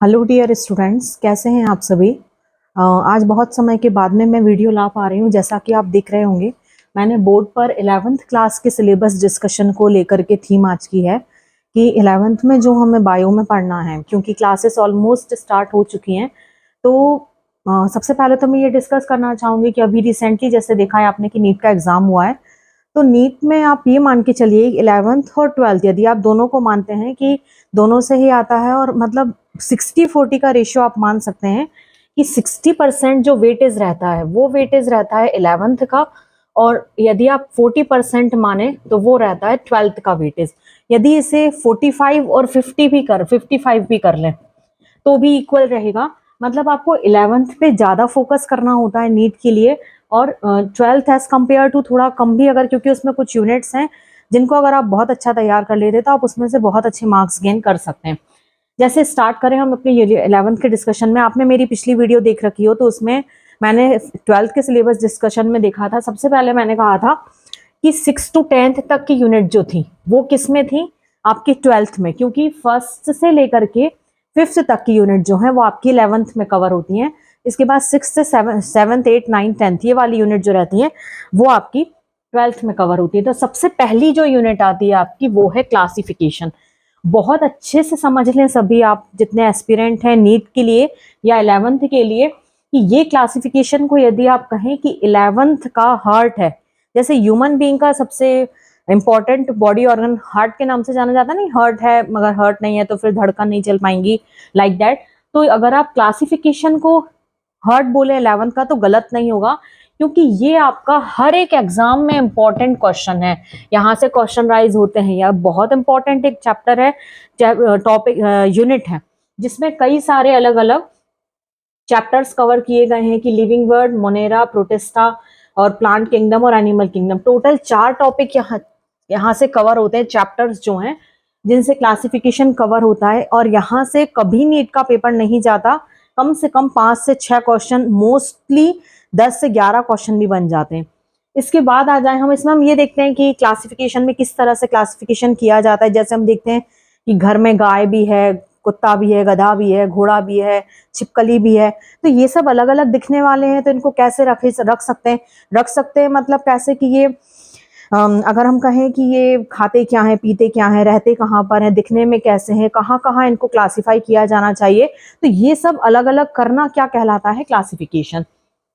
Hello dear students, कैसे हैं आप सभी। आज बहुत समय के बाद में मैं वीडियो ला पा रही हूँ। जैसा कि आप देख रहे होंगे, मैंने बोर्ड पर 11th क्लास के सिलेबस डिस्कशन को लेकर के थीम आज की है कि 11th में जो हमें बायो में पढ़ना है, क्योंकि क्लासेस ऑलमोस्ट स्टार्ट हो चुकी हैं। तो सबसे पहले तो मैं ये डिस्कस करना चाहूँगी कि अभी रिसेंटली जैसे देखा है आपने कि नीट का एग्ज़ाम हुआ है। तो नीट में आप ये मान के चलिए 11th और 12th यदि आप दोनों को मानते हैं कि दोनों से ही आता है, और मतलब 60-40 का रेशियो आप मान सकते हैं कि 60% जो वेटेज रहता है वो वेटेज रहता है 11th का, और यदि आप 40% माने तो वो रहता है 12th का वेटेज। यदि इसे 45 और 55 भी कर लें तो भी इक्वल रहेगा। मतलब आपको 11th पे ज़्यादा फोकस करना होता है नीट के लिए, और 12th एज कम्पेयर टू थोड़ा कम भी, अगर क्योंकि उसमें कुछ यूनिट्स हैं जिनको अगर आप बहुत अच्छा तैयार कर लेते तो आप उसमें से बहुत अच्छे मार्क्स गेन कर सकते हैं। जैसे स्टार्ट करें हम अपने 11th के डिस्कशन में। आपने मेरी पिछली वीडियो देख रखी हो तो उसमें मैंने 12th के सिलेबस डिस्कशन में देखा था। सबसे पहले मैंने कहा था कि 6 to 10th तक की यूनिट जो थी वो किस में थी, आपकी 12th में, क्योंकि फर्स्ट से लेकर के 5th तक की यूनिट जो है वो आपकी 11th में कवर होती हैं। इसके बाद 6th से 7th 8th 9th 10th ये वाली यूनिट जो रहती है वो आपकी 12th में कवर होती है। तो सबसे पहली जो यूनिट आती है आपकी वो है क्लासिफिकेशन। बहुत अच्छे से समझ लें सभी आप जितने एस्पिरेंट हैं नीट के लिए या 11th के लिए, कि ये क्लासिफिकेशन को यदि आप कहें कि 11th का हार्ट है। जैसे ह्यूमन बीइंग का सबसे इंपॉर्टेंट बॉडी ऑर्गन हार्ट के नाम से जाना जाता है, नहीं हार्ट है मगर हार्ट नहीं है तो फिर धड़कन नहीं चल पाएंगी, लाइक दैट। तो अगर आप क्लासिफिकेशन को हार्ट बोले 11th का तो गलत नहीं होगा, क्योंकि ये आपका हर एक एग्जाम में इंपॉर्टेंट क्वेश्चन है। यहाँ से क्वेश्चन राइज होते हैं। यह बहुत इंपॉर्टेंट एक चैप्टर है, टॉपिक यूनिट है, जिसमें कई सारे अलग अलग चैप्टर्स कवर किए गए हैं कि लिविंग वर्ल्ड, मोनेरा, प्रोटिस्टा और प्लांट किंगडम और एनिमल किंगडम। टोटल 4 टॉपिक यहाँ से कवर होते हैं, चैप्टर्स जो हैं जिनसे क्लासिफिकेशन कवर होता है। और यहाँ से कभी नीट का पेपर नहीं जाता, कम से कम 5 से 6 क्वेश्चन, मोस्टली 10 से 11 क्वेश्चन भी बन जाते हैं। इसके बाद आ जाए हम इसमें, हम ये देखते हैं कि क्लासिफिकेशन में किस तरह से क्लासिफिकेशन किया जाता है। जैसे हम देखते हैं कि घर में गाय भी है, कुत्ता भी है, गधा भी है, घोड़ा भी है, छिपकली भी है। तो ये सब अलग अलग दिखने वाले हैं, तो इनको कैसे रख सकते हैं मतलब कैसे कि ये अगर हम कहें कि ये खाते क्या हैं, पीते क्या हैं, रहते कहाँ पर हैं, दिखने में कैसे हैं, कहाँ कहाँ इनको क्लासिफाई किया जाना चाहिए, तो ये सब अलग अलग करना क्या कहलाता है, क्लासिफिकेशन।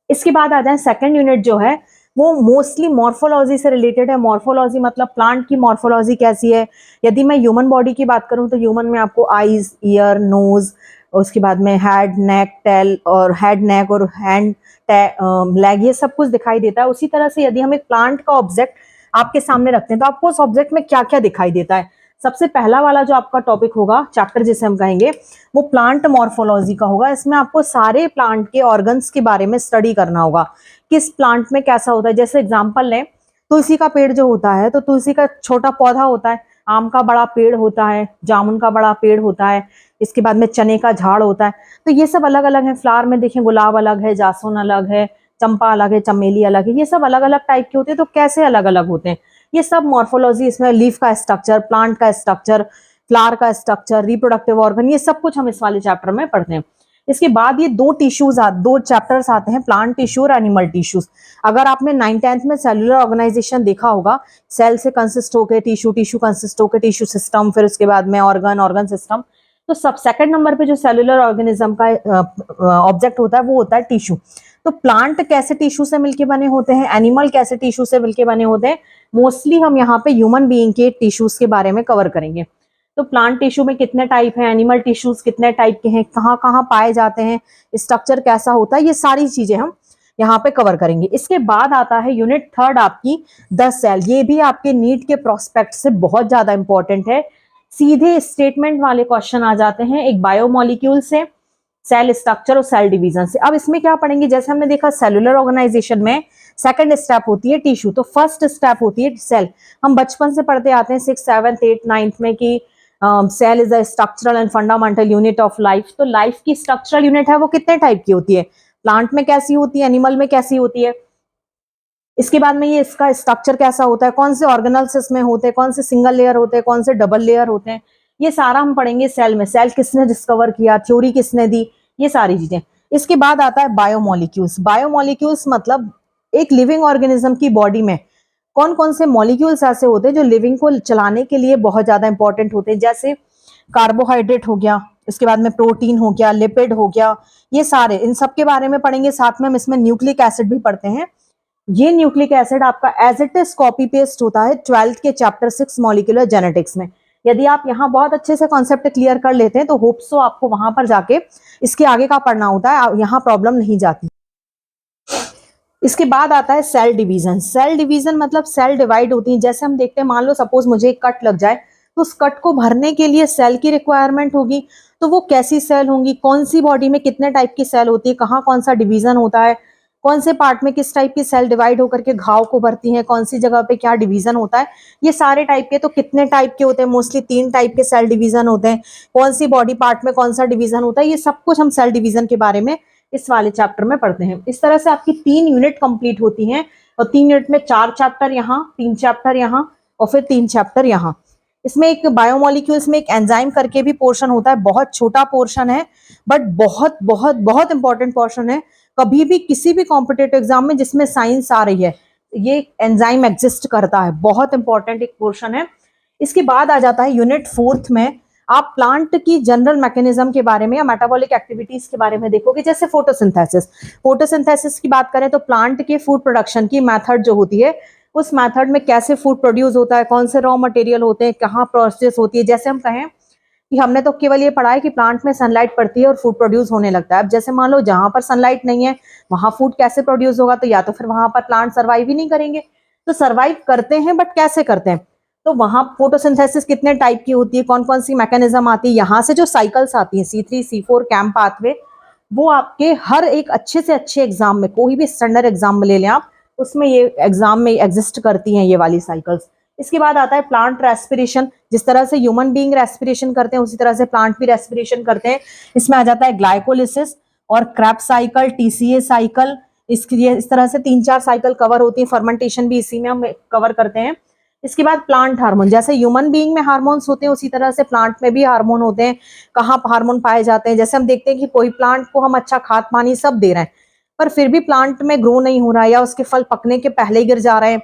इसके बाद आ जाए सेकंड यूनिट जो है वो मोस्टली मॉर्फोलॉजी से रिलेटेड है। मॉर्फोलॉजी मतलब प्लांट की मॉर्फोलॉजी कैसी है। यदि मैं ह्यूमन बॉडी की बात करूं तो ह्यूमन में आपको आईज, ईयर, नोज, उसके बाद में हेड, नेक, टेल और हेड, नेक और हैंड, लेग, ये सब कुछ दिखाई देता है। उसी तरह से यदि हम एक प्लांट का ऑब्जेक्ट आपके सामने रखते हैं तो आपको उस ऑब्जेक्ट में क्या क्या दिखाई देता है। सबसे पहला वाला जो आपका टॉपिक होगा, चैप्टर जिसे हम कहेंगे, वो प्लांट मॉर्फोलॉजी का होगा। इसमें आपको सारे प्लांट के ऑर्गन्स के बारे में स्टडी करना होगा, किस प्लांट में कैसा होता है। जैसे एग्जांपल लें, तुलसी का पेड़ जो होता है तो तुलसी का छोटा पौधा होता है, आम का बड़ा पेड़ होता है, जामुन का बड़ा पेड़ होता है, इसके बाद में चने का झाड़ होता है। तो ये सब अलग अलग है। फ्लावर में देखें, गुलाब अलग है, जासुन अलग है, चंपा अलग है, चमेली अलग है। ये सब अलग अलग टाइप के होते हैं। तो कैसे अलग अलग होते हैं, ये सब मॉर्फोलॉजी, इसमें लीफ का स्ट्रक्चर, प्लांट का स्ट्रक्चर, फ्लावर का स्ट्रक्चर, रिप्रोडक्टिव ऑर्गन, ये सब कुछ हम इस वाले चैप्टर में पढ़ते हैं। इसके बाद ये दो चैप्टर्स आते हैं, प्लांट टिश्यू और एनिमल टिश्यूज। अगर आपने 9th-10th में सेलुलर ऑर्गेनाइजेशन देखा होगा, सेल से कंसिस्ट होकर टिश्यू, टिश्यू कंसिस्ट होकर टिश्यू सिस्टम, फिर उसके बाद में ऑर्गन, ऑर्गन सिस्टम। तो सब सेकंड नंबर पे जो सेलुलर ऑर्गेनिज्म का ऑब्जेक्ट होता है वो होता है टिश्यू। तो प्लांट कैसे टिश्यू से मिलके बने होते हैं, एनिमल कैसे टिश्यू से मिलके बने होते हैं, मोस्टली हम यहाँ पे ह्यूमन बीइंग के टिश्यूज के बारे में कवर करेंगे। तो प्लांट टिश्यू में कितने टाइप हैं, एनिमल टिश्यूज कितने टाइप के हैं, कहाँ कहाँ पाए जाते हैं, स्ट्रक्चर कैसा होता है, ये सारी चीजें हम यहाँ पे कवर करेंगे। इसके बाद आता है यूनिट थर्ड आपकी, द सेल। ये भी आपके नीट के प्रोस्पेक्ट से बहुत ज्यादा इंपॉर्टेंट है। सीधे स्टेटमेंट वाले क्वेश्चन आ जाते हैं, एक बायोमोलिक्यूल से, सेल स्ट्रक्चर और सेल डिवीजन से। अब इसमें क्या पढ़ेंगे, जैसे हमने देखा सेलुलर ऑर्गेनाइजेशन में सेकंड स्टेप होती है टिश्यू, तो फर्स्ट स्टेप होती है सेल। हम बचपन से पढ़ते आते हैं 6th 7th 8th 9th में कि cell is a structural and fundamental unit of life. तो लाइफ की स्ट्रक्चरल यूनिट है वो कितने टाइप की होती है, प्लांट में कैसी होती है, एनिमल में कैसी होती है। इसके बाद में ये इसका स्ट्रक्चर कैसा होता है, कौन से ऑर्गेनल्स इसमें होते हैं, कौन से सिंगल लेयर होते हैं, कौन से डबल लेयर होते हैं, ये सारा हम पढ़ेंगे सेल में। सेल किसने डिस्कवर किया, थ्योरी किसने दी, ये सारी चीजें। इसके बाद आता है बायोमोलिक्यूल्स। बायोमोलिक्यूल्स मतलब एक लिविंग ऑर्गेनिज्म की बॉडी में कौन कौन से मॉलिक्यूल्स ऐसे होते हैं जो लिविंग को चलाने के लिए बहुत ज्यादा इंपॉर्टेंट होते हैं। जैसे कार्बोहाइड्रेट हो गया, इसके बाद में प्रोटीन हो गया, लिपिड हो गया, ये सारे, इन सब के बारे में पढ़ेंगे। साथ में हम इसमें न्यूक्लिक एसिड भी पढ़ते हैं। ये न्यूक्लिक एसिड आपका as it is copy paste होता है 12th के चैप्टर 6 मॉलिक्यूलर जेनेटिक्स में। यदि आप यहाँ बहुत अच्छे से कॉन्सेप्ट क्लियर कर लेते हैं तो होप सो आपको वहां पर जाके इसके आगे का पढ़ना होता है, यहाँ प्रॉब्लम नहीं जाती। इसके बाद आता है सेल डिवीजन। सेल डिवीजन मतलब सेल डिवाइड होती है। जैसे हम देखते हैं, मान लो सपोज मुझे एक कट लग जाए तो उस कट को भरने के लिए सेल की रिक्वायरमेंट होगी। तो वो कैसी सेल होंगी, कौन सी बॉडी में कितने टाइप की सेल होती है, कहाँ कौन सा डिवीजन होता है, कौन से पार्ट में किस टाइप की सेल डिवाइड होकर के घाव को भरती है, कौन सी जगह पे क्या डिवीजन होता है, ये सारे टाइप के। तो कितने टाइप के होते हैं, मोस्टली 3 टाइप के सेल डिवीजन होते हैं। कौन सी बॉडी पार्ट में कौन सा डिवीजन होता है, ये सब कुछ हम सेल डिवीजन के बारे में इस वाले चैप्टर में पढ़ते हैं। इस तरह से आपकी 3 यूनिट कंप्लीट होती हैं और 3 यूनिट में 4 चैप्टर यहाँ, 3 चैप्टर यहाँ और फिर 3 चैप्टर यहाँ। इसमें एक बायोमोलिक्यूल्स में एक एंजाइम करके भी पोर्शन होता है, बहुत छोटा पोर्शन है बट बहुत बहुत बहुत इंपॉर्टेंट पोर्शन है। कभी भी किसी भी कॉम्पिटेटिव एग्जाम में जिसमें साइंस आ रही है, ये एंजाइम एग्जिस्ट करता है, बहुत इंपॉर्टेंट एक पोर्शन है। इसके बाद आ जाता है यूनिट 4th में आप प्लांट की जनरल मैकेनिज्म के बारे में या मेटाबॉलिक एक्टिविटीज के बारे में देखोगे। जैसे फोटोसिंथेसिस, फोटोसिंथेसिस की बात करें तो प्लांट के फूड प्रोडक्शन की मेथड जो होती है, उस मेथड में कैसे फूड प्रोड्यूस होता है, कौन से रॉ मटेरियल होते हैं, कहाँ प्रोसेस होती है। जैसे हम कहें कि हमने तो केवल ये पढ़ा है कि प्लांट में सनलाइट पड़ती है और फूड प्रोड्यूस होने लगता है। अब जैसे मान लो जहां पर सनलाइट नहीं है वहां फूड कैसे प्रोड्यूस होगा, तो या तो फिर वहां पर प्लांट सर्वाइव ही नहीं करेंगे। तो सर्वाइव करते हैं बट कैसे करते हैं, तो वहां फोटोसिंथेसिस कितने टाइप की होती है, कौन कौन सी मैकेनिज्म आती है, यहाँ से जो साइकिल्स आती है C3 C4 कैम पाथवे, वो आपके हर एक अच्छे से अच्छे एग्जाम में, कोई भी स्टैंडर्ड एग्जाम में ले लें आप, उसमें ये एग्जाम में एग्जिस्ट करती हैं ये वाली साइकिल्स। इसके बाद आता है प्लांट रेस्पिरेशन। जिस तरह से ह्यूमन बीइंग रेस्पिरेशन करते हैं उसी तरह से प्लांट भी रेस्पिरेशन करते हैं। इसमें आ जाता है ग्लाइकोलिसिस और क्रेब्स साइकिल, TCA साइकिल। इस तरह से 3-4 साइकिल कवर होती है। फर्मेंटेशन भी इसी में हम कवर करते हैं। इसके बाद प्लांट हार्मोन, जैसे ह्यूमन बीइंग में हार्मोन्स होते हैं उसी तरह से प्लांट में भी हार्मोन होते हैं। कहाँ हार्मोन पाए जाते हैं, जैसे हम देखते हैं कि कोई प्लांट को हम अच्छा खाद पानी सब दे रहे हैं पर फिर भी प्लांट में ग्रो नहीं हो रहा है, या उसके फल पकने के पहले ही गिर जा रहे हैं,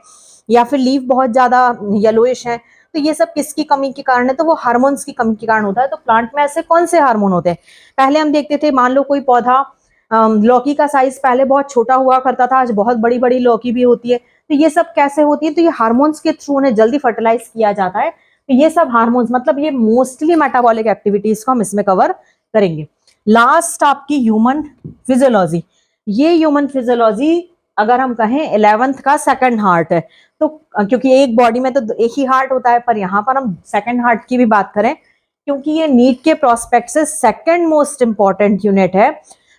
या फिर लीफ बहुत ज्यादा येलोइश है, तो ये सब किसकी कमी के कारण है, तो वो हार्मोन्स की कमी के कारण होता है। तो प्लांट में ऐसे कौन से हार्मोन होते हैं, पहले हम देखते थे, मान लो कोई पौधा, लौकी का साइज पहले बहुत छोटा हुआ करता था, आज बहुत बड़ी बड़ी लौकी भी होती है। तो ये सब कैसे होती है, तो ये हार्मोन्स के थ्रू उन्हें जल्दी फर्टिलाइज किया जाता है। तो ये सब हार्मोन्स, मतलब ये मोस्टली मेटाबॉलिक एक्टिविटीज को हम इसमें कवर करेंगे। लास्ट आपकी ह्यूमन फिजियोलॉजी। ये ह्यूमन फिजियोलॉजी अगर हम कहें 11th का सेकंड हार्ट है, तो क्योंकि एक बॉडी में तो एक ही हार्ट होता है, पर यहाँ पर हम सेकंड हार्ट की भी बात करें क्योंकि ये नीट के प्रोस्पेक्ट से सेकंड मोस्ट इंपॉर्टेंट यूनिट है।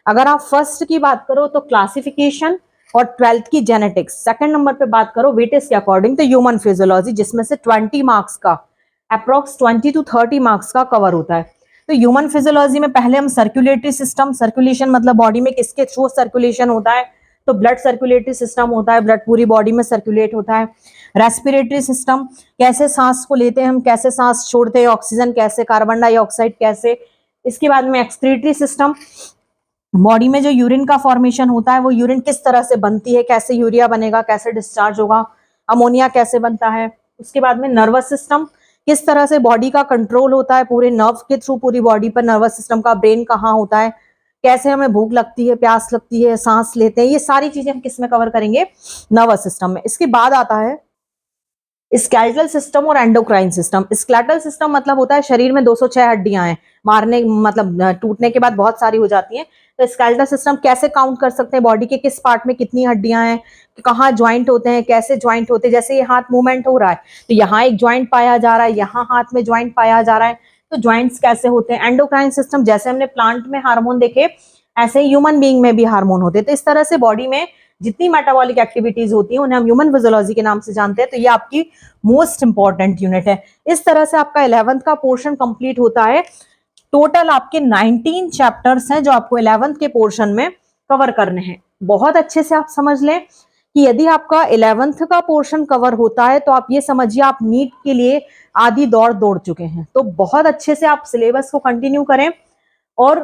अगर आप फर्स्ट की बात करो तो क्लासिफिकेशन और 12th की जेनेटिक्स, सेकंड नंबर पे बात करो वेटेज के अकॉर्डिंग तो ह्यूमन फिजियोलॉजी, जिसमें से 20 मार्क्स का अप्रोक्स 20 to 30 मार्क्स का कवर होता है। तो ह्यूमन फिजियोलॉजी में पहले हम सर्कुलेटरी सिस्टम, सर्कुलेशन मतलब बॉडी में किसके थ्रू सर्कुलेशन होता है, तो ब्लड सर्कुलेटरी सिस्टम होता है, ब्लड पूरी बॉडी में सर्कुलेट होता है। रेस्पिरेटरी सिस्टम, कैसे सांस को लेते हैं हम, कैसे सांस छोड़ते हैं, ऑक्सीजन कैसे, कार्बन डाइऑक्साइड कैसे। इसके बाद में एक्सक्रीटरी सिस्टम, बॉडी में जो यूरिन का फॉर्मेशन होता है वो यूरिन किस तरह से बनती है, कैसे यूरिया बनेगा, कैसे डिस्चार्ज होगा, अमोनिया कैसे बनता है। उसके बाद में नर्वस सिस्टम, किस तरह से बॉडी का कंट्रोल होता है पूरे नर्व के थ्रू पूरी बॉडी पर, नर्वस सिस्टम का, ब्रेन कहाँ होता है, कैसे हमें भूख लगती है, प्यास लगती है, सांस लेते हैं, ये सारी चीजें हम किस में कवर करेंगे, नर्वस सिस्टम में। इसके बाद आता है स्केलेटल सिस्टम और एंडोक्राइन सिस्टम। स्केलेटल सिस्टम मतलब होता है शरीर में 206 हड्डियां हैं, मारने मतलब टूटने के बाद बहुत सारी हो जाती हैं। तो स्केलेटल सिस्टम कैसे काउंट कर सकते हैं, बॉडी के किस पार्ट में कितनी हड्डियां हैं, कहाँ ज्वाइंट होते हैं, कैसे ज्वाइंट होते हैं। जैसे ये हाथ मूवमेंट हो रहा है तो यहाँ एक ज्वाइंट पाया जा रहा है, यहाँ हाथ में ज्वाइंट पाया जा रहा है, तो ज्वाइंट्स कैसे होते हैं। एंडोक्राइन सिस्टम, जैसे हमने प्लांट में हार्मोन देखे ऐसे ही ह्यूमन बीइंग में भी हार्मोन होते हैं। तो इस तरह से बॉडी में जितनी मेटाबॉलिक एक्टिविटीज होती हैं उन्हें हम ह्यूमन फिजियोलॉजी के नाम से जानते हैं। तो ये आपकी मोस्ट इंपॉर्टेंट यूनिट है। इस तरह से आपका 11th का पोर्शन कंप्लीट होता है। टोटल आपके 19 चैप्टर्स हैं जो आपको 11th के पोर्शन में कवर करने हैं। बहुत अच्छे से आप समझ लें कि यदि आपका 11th का पोर्शन कवर होता है तो आप ये समझिए आप नीट के लिए आधी दौड़ चुके हैं। तो बहुत अच्छे से आप सिलेबस को कंटिन्यू करें और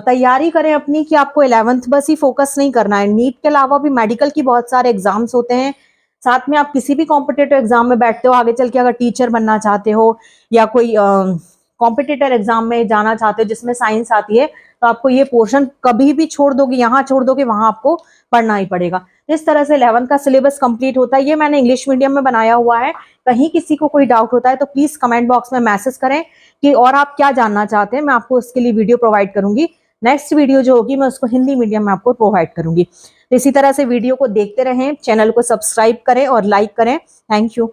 तैयारी करें अपनी कि आपको 11th बस ही फोकस नहीं करना है। नीट के अलावा भी मेडिकल की बहुत सारे एग्जाम्स होते हैं, साथ में आप किसी भी कॉम्पिटेटिव एग्जाम में बैठते हो, आगे चल के अगर टीचर बनना चाहते हो या कोई कॉम्पिटिटर एग्जाम में जाना चाहते हो जिसमें साइंस आती है, तो आपको ये पोर्शन कभी भी छोड़ दोगे, यहाँ छोड़ दोगे वहां आपको पढ़ना ही पड़ेगा। इस तरह से 11th का सिलेबस कंप्लीट होता है। ये मैंने इंग्लिश मीडियम में बनाया हुआ है। कहीं किसी को कोई डाउट होता है तो प्लीज कमेंट बॉक्स में मैसेज करें कि और आप क्या जानना चाहते हैं, मैं आपको उसके लिए वीडियो प्रोवाइड करूंगी। नेक्स्ट वीडियो जो होगी मैं उसको हिंदी मीडियम में आपको प्रोवाइड करूंगी। तो इसी तरह से वीडियो को देखते रहें, चैनल को सब्सक्राइब करें और लाइक करें। Thank you.